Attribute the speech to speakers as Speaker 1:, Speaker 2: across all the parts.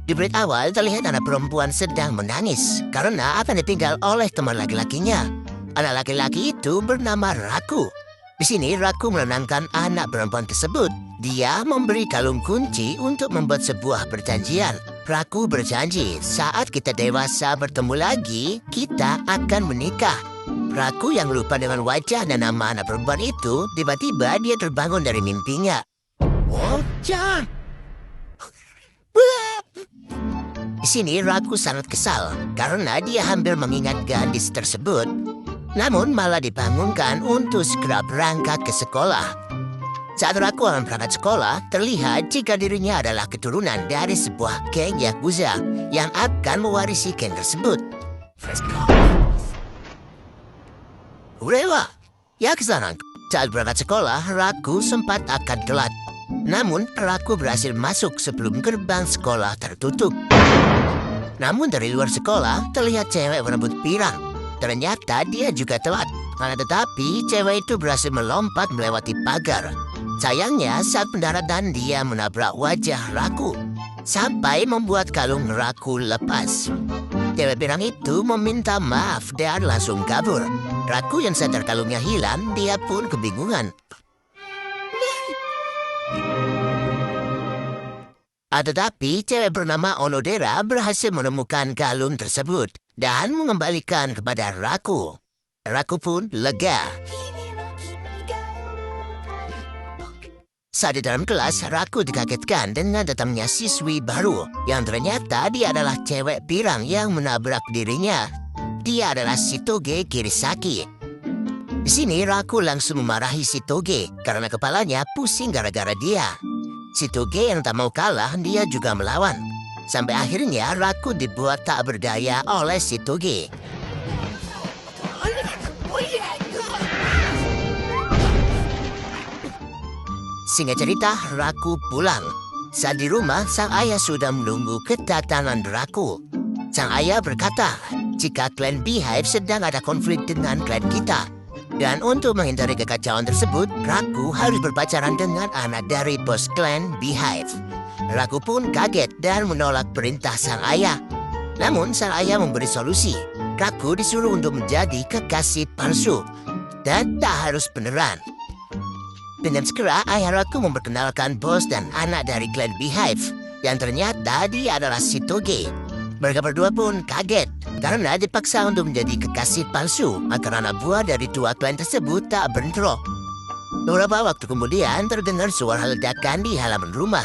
Speaker 1: Di berita awal terlihat anak perempuan sedang menangis karena akan ditinggal oleh teman laki-lakinya. Anak laki-laki itu bernama Raku. Di sini Raku menenangkan anak perempuan tersebut. Dia memberi kalung kunci untuk membuat sebuah perjanjian. Raku berjanji saat kita dewasa bertemu lagi, kita akan menikah. Raku yang lupa dengan wajah dan nama anak perempuan itu, tiba-tiba dia terbangun dari mimpinya. Wajah! Di sini Raku sangat kesal karena dia hampir mengingat gadis tersebut. Namun malah dibangunkan untuk segera berangkat ke sekolah. Saat Raku akan berangkat sekolah, terlihat jika dirinya adalah keturunan dari sebuah geng Yakuza yang akan mewarisi geng tersebut. Urewa, Yakuza. Saat berangkat sekolah, Raku sempat akan telat. Namun, Raku berhasil masuk sebelum gerbang sekolah tertutup. Namun dari luar sekolah, terlihat cewek berambut pirang. Ternyata dia juga telat. Tetapi cewek itu berhasil melompat melewati pagar. Sayangnya saat pendaratan dia menabrak wajah Raku sampai membuat kalung Raku lepas. Cewek pirang itu meminta maaf dan langsung kabur. Raku yang sadar kalungnya hilang, dia pun kebingungan. Tetapi cewek bernama Onodera berhasil menemukan kalung tersebut dan mengembalikan kepada Raku. Raku pun lega. Saat di dalam kelas, Raku dikagetkan dengan datangnya siswi baru yang ternyata dia adalah cewek pirang yang menabrak dirinya. Dia adalah Shitoge Kirisaki. Di sini Raku langsung memarahi Shitoge karena kepalanya pusing gara-gara dia. Shitoge yang tak mau kalah, dia juga melawan. Sampai akhirnya Raku dibuat tak berdaya oleh Shitoge. Singkat cerita, Raku pulang. Saat di rumah, sang ayah sudah menunggu kedatangan Raku. Sang ayah berkata, jika klan Beehive sedang ada konflik dengan klan kita. Dan untuk menghindari kekacauan tersebut, Raku harus berpacaran dengan anak dari bos klan Beehive. Raku pun kaget dan menolak perintah sang ayah. Namun sang ayah memberi solusi. Raku disuruh untuk menjadi kekasih palsu. Dan tak harus beneran. Dengan segera, ayah Raku memperkenalkan bos dan anak dari klan Beehive. Yang ternyata dia adalah Shitoge. Mereka berdua pun kaget karena dipaksa untuk menjadi kekasih palsu agar anak buah dari dua klan tersebut tak bentrok. Beberapa waktu kemudian terdengar suara ledakan di halaman rumah.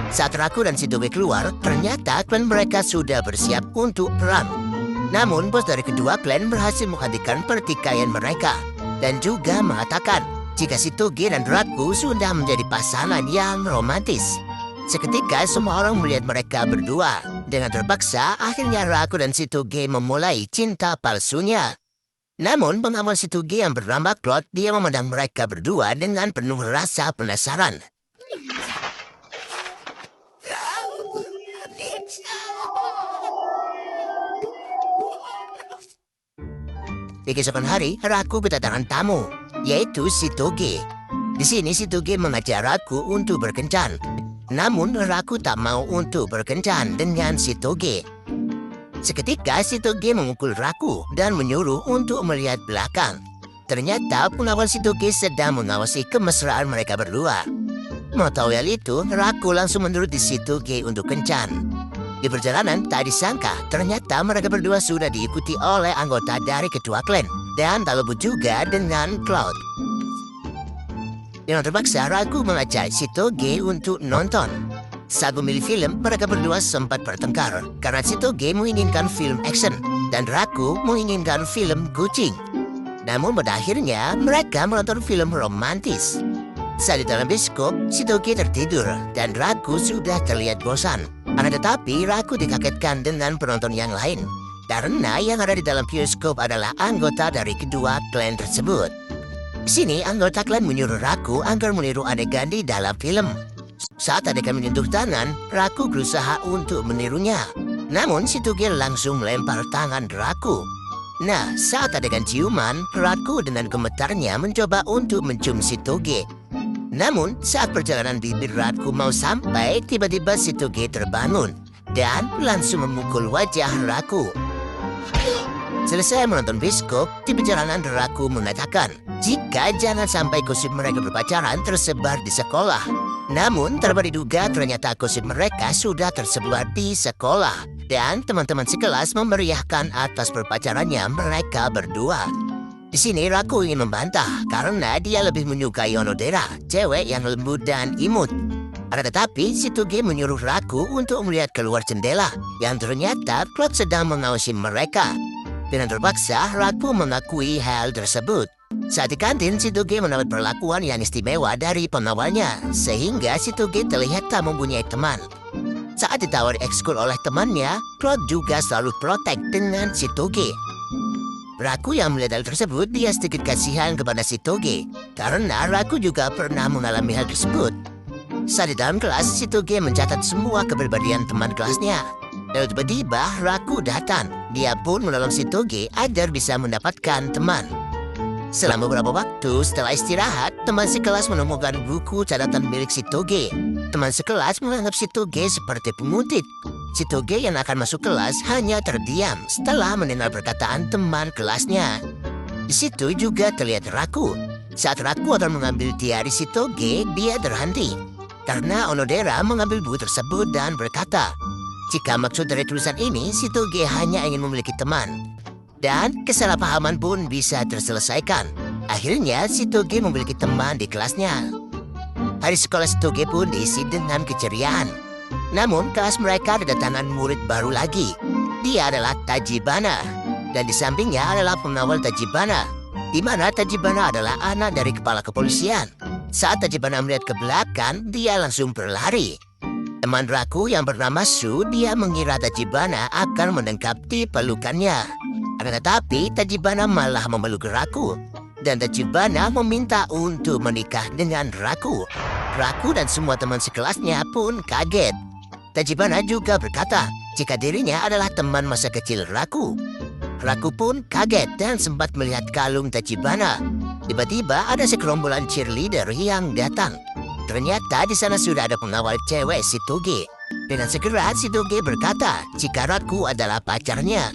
Speaker 1: Saat Raku dan Shitoge keluar, ternyata klan mereka sudah bersiap untuk perang. Namun bos dari kedua klan berhasil menghentikan pertikaian mereka dan juga mengatakan jika Shitoge dan Raku sudah menjadi pasangan yang romantis. Seketika semua orang melihat mereka berdua. Dengan terpaksa, akhirnya Raku dan Shitoge memulai cinta palsunya. Namun pengawal Shitoge yang bernama Claude, dia memandang mereka berdua dengan penuh rasa penasaran. Di keesokan hari, Raku kedatangan tamu, yaitu Shitoge. Di sini Shitoge mengajak Raku untuk berkencan. Namun Raku tak mau untuk berkencan dengan Shitoge. Seketika Shitoge memukul Raku dan menyuruh untuk melihat belakang. Ternyata pengawal Shitoge sedang mengawasi kemesraan mereka berdua. Mengetahui hal itu, Raku langsung menuruti Shitoge untuk kencan. Di perjalanan, tak disangka, ternyata mereka berdua sudah diikuti oleh anggota dari kedua klan. Dan tak luput juga dengan Cloud. Dengan terpaksa, Raku mengajak Shitoge untuk nonton. Saat memilih film, mereka berdua sempat bertengkar. Karena Shitoge menginginkan film action, dan Raku menginginkan film kucing. Namun pada akhirnya, mereka menonton film romantis. Saat di dalam bioskop, Shitoge tertidur, dan Raku sudah terlihat bosan. Akan tetapi, Raku dikagetkan dengan penonton yang lain. Karena yang ada di dalam bioskop adalah anggota dari kedua klan tersebut. Di sini, anggota klan menyuruh Raku agar meniru adegan di dalam film. Saat adegan menyentuh tangan, Raku berusaha untuk menirunya. Namun, Shitoge langsung melempar tangan Raku. Nah, saat adegan ciuman, Raku dengan gemetarnya mencoba untuk mencium Shitoge. Namun, saat perjalanan bibir Raku mau sampai, tiba-tiba si Toge terbangun dan langsung memukul wajah Raku. Selesai menonton bioskop, di perjalanan Raku mengatakan jika jangan sampai gosip mereka berpacaran tersebar di sekolah. Namun, tanpa diduga ternyata gosip mereka sudah tersebar di sekolah. Dan teman-teman sekelas memeriahkan atas perpacarannya mereka berdua. Di sini Raku ingin membantah karena dia lebih menyukai Onodera, cewek yang lembut dan imut. Akan tetapi, si Toge menyuruh Raku untuk melihat keluar jendela yang ternyata Claude sedang mengawasi mereka. Dengan terpaksa, Raku mengakui hal tersebut. Saat di kantin, si Toge mendapat perlakuan yang istimewa dari pengawalnya, sehingga si Toge terlihat tak mempunyai teman. Saat ditawari ekskul oleh temannya, Claude juga selalu protek dengan si Toge. Raku yang melihat hal tersebut, dia sedikit kasihan kepada si Toge, karena Raku juga pernah mengalami hal tersebut. Saat di dalam kelas, si Toge mencatat semua kepribadian teman kelasnya. Lalu tiba-tiba Raku datang. Dia pun menolong si Toge agar bisa mendapatkan teman. Selama beberapa waktu setelah istirahat, teman sekelas menemukan buku catatan milik si Toge. Teman sekelas menganggap si Toge seperti penguntit. Si Toge yang akan masuk kelas hanya terdiam setelah mendengar perkataan teman kelasnya. Di situ juga terlihat Raku. Saat Raku akan mengambil diari si Toge, dia terhenti. Karena Onodera mengambil buku tersebut dan berkata, jika maksud dari tulisan ini, si Toge hanya ingin memiliki teman. Dan kesalahpahaman pun bisa terselesaikan. Akhirnya, si Toge memiliki teman di kelasnya. Hari sekolah si Toge pun diisi dengan keceriaan. Namun, kelas mereka kedatangan murid baru lagi. Dia adalah Tachibana. Dan di sampingnya adalah pengawal Tachibana, di mana Tachibana adalah anak dari kepala kepolisian. Saat Tachibana melihat ke belakang, dia langsung berlari. Teman Raku yang bernama Su, dia mengira Tachibana akan mendekati pelukannya. Akan tetapi, Tachibana malah memeluk Raku. Dan Tachibana meminta untuk menikah dengan Raku. Raku dan semua teman sekelasnya pun kaget. Tachibana juga berkata jika dirinya adalah teman masa kecil Raku. Raku pun kaget dan sempat melihat kalung Tachibana. Tiba-tiba ada segerombolan cheerleader yang datang. Ternyata di sana sudah ada pengawal cewek si Toge. Dengan segera si Toge berkata jika Raku adalah pacarnya.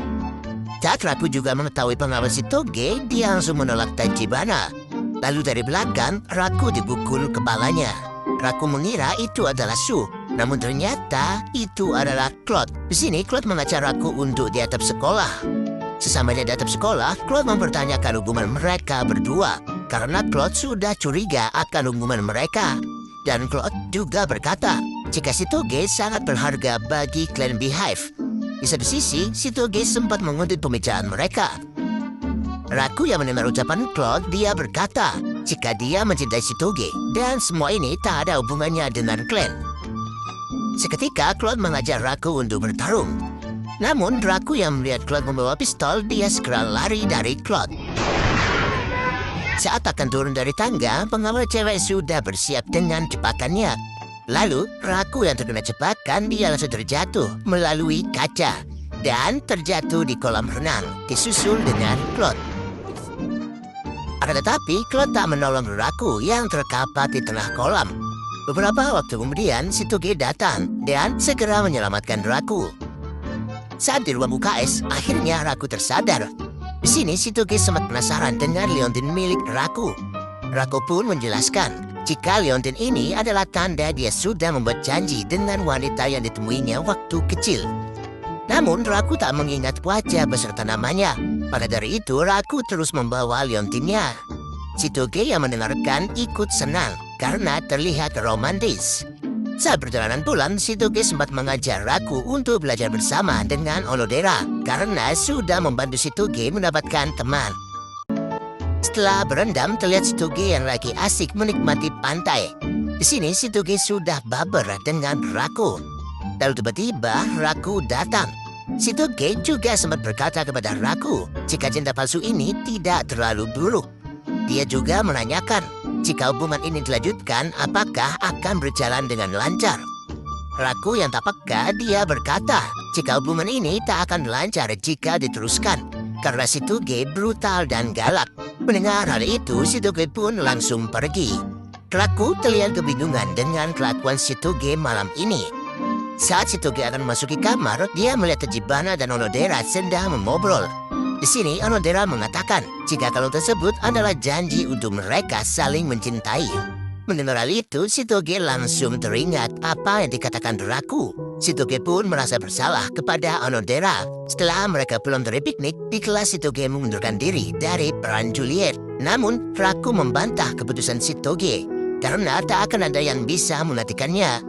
Speaker 1: Saat Raku juga mengetahui pengawal si Toge, dia langsung menolak Tachibana. Lalu dari belakang, Raku dipukul kepalanya. Raku mengira itu adalah Su, namun ternyata itu adalah Claude. Di sini Claude mengajak Raku untuk di atap sekolah. Sesamanya di atap sekolah, Claude mempertanyakan hubungan mereka berdua karena Claude sudah curiga akan hubungan mereka. Dan Claude juga berkata jika si Toge sangat berharga bagi klan Beehive. Di satu sisi, si Toge sempat mengutip pembicaraan mereka. Raku yang mendengar ucapan Claude, dia berkata jika dia mencintai si Toge dan semua ini tak ada hubungannya dengan klan. Seketika Claude mengajak Raku untuk bertarung. Namun Raku yang melihat Claude membawa pistol, dia segera lari dari Claude. Saat akan turun dari tangga, pengawal cewek sudah bersiap dengan jebakannya. Lalu Raku yang terkena jebakan, dia langsung terjatuh melalui kaca dan terjatuh di kolam renang, disusul dengan Claude. Akan tetapi Claude tak menolong Raku yang terkapar di tengah kolam. Beberapa waktu kemudian, si Toge datang dan segera menyelamatkan Raku. Saat di ruang UKS, akhirnya Raku tersadar. Di sini si Toge sempat penasaran dengan liontin milik Raku. Raku pun menjelaskan jika liontin ini adalah tanda dia sudah membuat janji dengan wanita yang ditemuinya waktu kecil. Namun Raku tak mengingat wajah beserta namanya. Pada dari itu Raku terus membawa liontinnya. Si Toge yang mendengarkan ikut senang karena terlihat romantis. Saat perjalanan pulang, si Toge sempat mengajak Raku untuk belajar bersama dengan Onodera karena sudah membantu si Toge mendapatkan teman. Setelah berendam, terlihat si Toge yang lagi asik menikmati pantai. Di sini si Toge sudah baper dengan Raku. Lalu tiba-tiba Raku datang. Si Toge juga sempat berkata kepada Raku jika cinta palsu ini tidak terlalu buruk. Dia juga menanyakan jika hubungan ini dilanjutkan, apakah akan berjalan dengan lancar. Raku yang tak peka, dia berkata jika hubungan ini tak akan lancar jika diteruskan karena si Toge brutal dan galak. Mendengar hal itu, si Toge pun langsung pergi. Raku terlihat kebingungan dengan kelakuan Shitoge malam ini. Saat Shitoge akan memasuki kamar, dia melihat Tachibana dan Onodera sedang mengobrol. Di sini Onodera mengatakan jika kalung tersebut adalah janji untuk mereka saling mencintai. Mendengar hal itu, Shitoge langsung teringat apa yang dikatakan Raku. Shitoge pun merasa bersalah kepada Onodera. Setelah mereka pulang dari piknik, di kelas Shitoge mengundurkan diri dari peran Juliet. Namun, Raku membantah keputusan Shitoge karena tak akan ada yang bisa menggantikannya.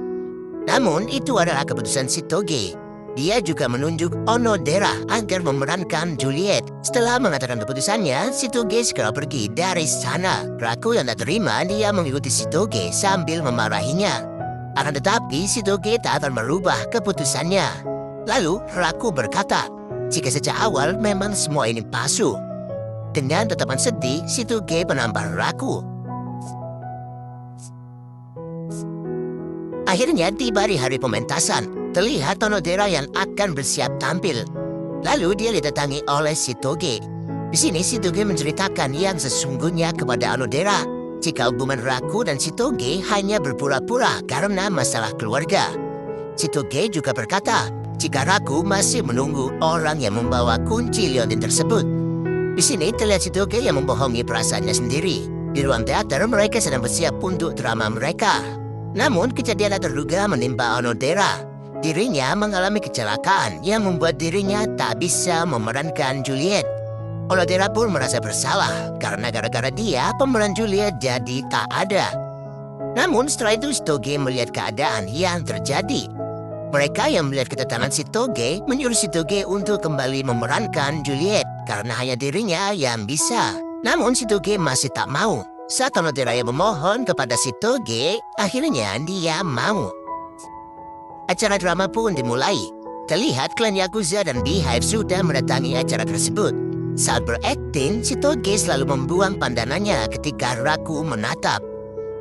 Speaker 1: Namun, itu adalah keputusan Shitoge. Dia juga menunjuk Onodera agar memerankan Juliet. Setelah mengatakan keputusannya, Shitoge segera pergi dari sana. Raku yang tak terima, dia mengikuti Shitoge sambil memarahinya. Akan tetapi, Shitoge tak akan merubah keputusannya. Lalu, Raku berkata, jika sejak awal memang semua ini palsu. Dengan tatapan sedih, Shitoge menampar Raku. Akhirnya tiba di hari pementasan. Terlihat Onodera yang akan bersiap tampil. Lalu dia didatangi oleh Shitoge. Di sini Shitoge menceritakan yang sesungguhnya kepada Onodera. Jika hubungan Raku dan Shitoge hanya berpura-pura karena masalah keluarga. Shitoge juga berkata, jika Raku masih menunggu orang yang membawa kunci liontin tersebut. Di sini terlihat Shitoge yang membohongi perasaannya sendiri. Di ruang teater mereka sedang bersiap untuk drama mereka. Namun kejadian tak terduga menimpa Onodera. Dirinya mengalami kecelakaan yang membuat dirinya tak bisa memerankan Juliet. Onodera pun merasa bersalah karena gara-gara dia pemeran Juliet jadi tak ada. Namun setelah itu Shitoge melihat keadaan yang terjadi. Mereka yang melihat kedatangan Shitoge menyuruh Shitoge untuk kembali memerankan Juliet karena hanya dirinya yang bisa. Namun Shitoge masih tak mau. Saat Onodera yang memohon kepada Shitoge, akhirnya dia mau. Acara drama pun dimulai. Terlihat klan Yakuza dan Beehive sudah mendatangi acara tersebut. Saat berakting, Shitoge selalu membuang pandangannya ketika Raku menatap.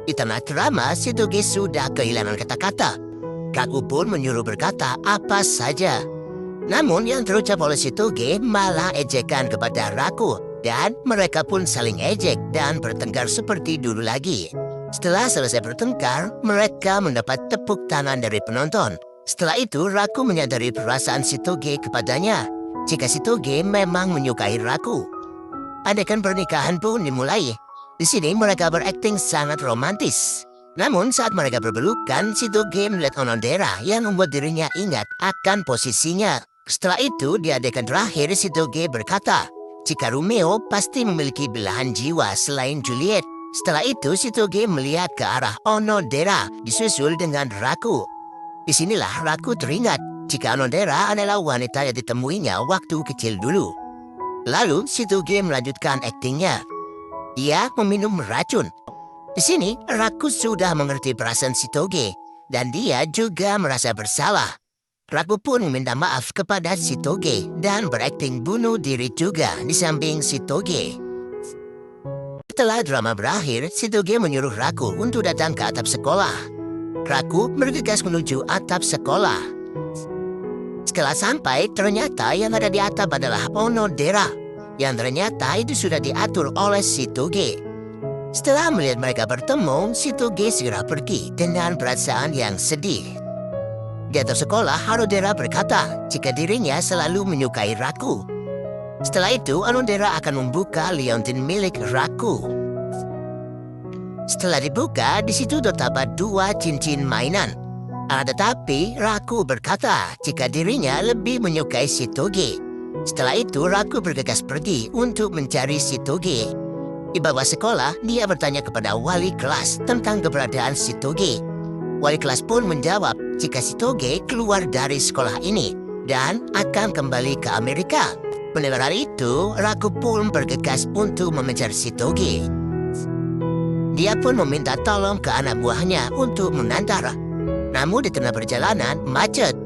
Speaker 1: Di tengah drama, Shitoge sudah kehilangan kata-kata. Raku pun menyuruh berkata apa saja. Namun yang terucap oleh Shitoge malah ejekan kepada Raku. Dan mereka pun saling ejek dan bertengkar seperti dulu lagi. Setelah selesai bertengkar, mereka mendapat tepuk tangan dari penonton. Setelah itu, Raku menyadari perasaan Shitoge kepadanya. Jika Shitoge memang menyukai Raku. Adegan pernikahan pun dimulai. Di sini mereka berakting sangat romantis. Namun saat mereka berpelukan, Shitoge melihat Onodera yang membuat dirinya ingat akan posisinya. Setelah itu, di adegan terakhir, Shitoge berkata, jika Romeo pasti memiliki belahan jiwa selain Juliet. Setelah itu, Shitoge melihat ke arah Onodera, disusul dengan Raku. Disinilah Raku teringat jika Onodera adalah wanita yang ditemuinya waktu kecil dulu. Lalu, Shitoge melanjutkan aktingnya. Dia meminum racun. Di sini, Raku sudah mengerti perasaan Shitoge, dan dia juga merasa bersalah. Raku pun meminta maaf kepada Shitoge dan berakting bunuh diri juga di samping Shitoge. Setelah drama berakhir, Shitoge menyuruh Raku untuk datang ke atap sekolah. Raku bergegas menuju atap sekolah. Setelah sampai, ternyata yang ada di atap adalah Onodera, yang ternyata itu sudah diatur oleh Shitoge. Setelah melihat mereka bertemu, Shitoge segera pergi dengan perasaan yang sedih. Di atas sekolah, Onodera berkata jika dirinya selalu menyukai Raku. Setelah itu, Onodera akan membuka liontin milik Raku. Setelah dibuka, di situ terdapat 2 cincin mainan. Tetapi, Raku berkata jika dirinya lebih menyukai Shitoge. Setelah itu, Raku bergegas pergi untuk mencari Shitoge. Di bawah sekolah, dia bertanya kepada wali kelas tentang keberadaan Shitoge. Wali kelas pun menjawab jika Shitoge keluar dari sekolah ini dan akan kembali ke Amerika. Mendengar itu, Raku pun bergegas untuk mengejar Shitoge. Dia pun meminta tolong ke anak buahnya untuk mengantar. Namun di tengah perjalanan, macet.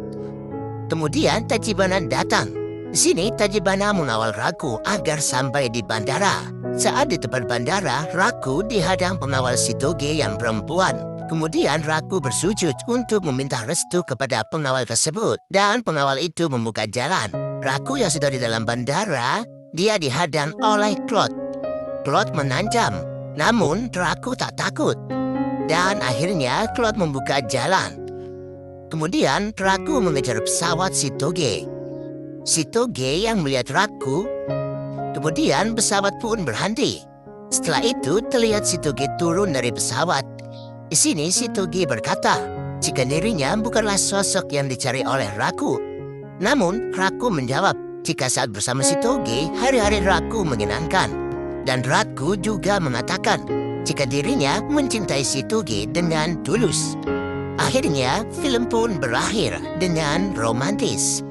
Speaker 1: Kemudian Tachibana datang. Di sini Tachibana mengawal Raku agar sampai di bandara. Saat di tempat bandara, Raku dihadang pengawal Shitoge yang perempuan. Kemudian Raku bersujud untuk meminta restu kepada pengawal tersebut. Dan pengawal itu membuka jalan. Raku yang sudah di dalam bandara, dia dihadang oleh Claude. Claude menanjam, namun Raku tak takut. dan akhirnya keluar membuka jalan. Kemudian Raku mengejar pesawat si Toge. Si Toge yang melihat Raku, kemudian pesawat pun berhenti. Setelah itu terlihat si Toge turun dari pesawat. Di sini si Toge berkata, jika dirinya bukanlah sosok yang dicari oleh Raku. Namun Raku menjawab, jika saat bersama si Toge, hari-hari Raku menyenangkan. Dan Raku juga mengatakan, jika dirinya mencintai si Toge dengan tulus. Akhirnya, film pun berakhir dengan romantis.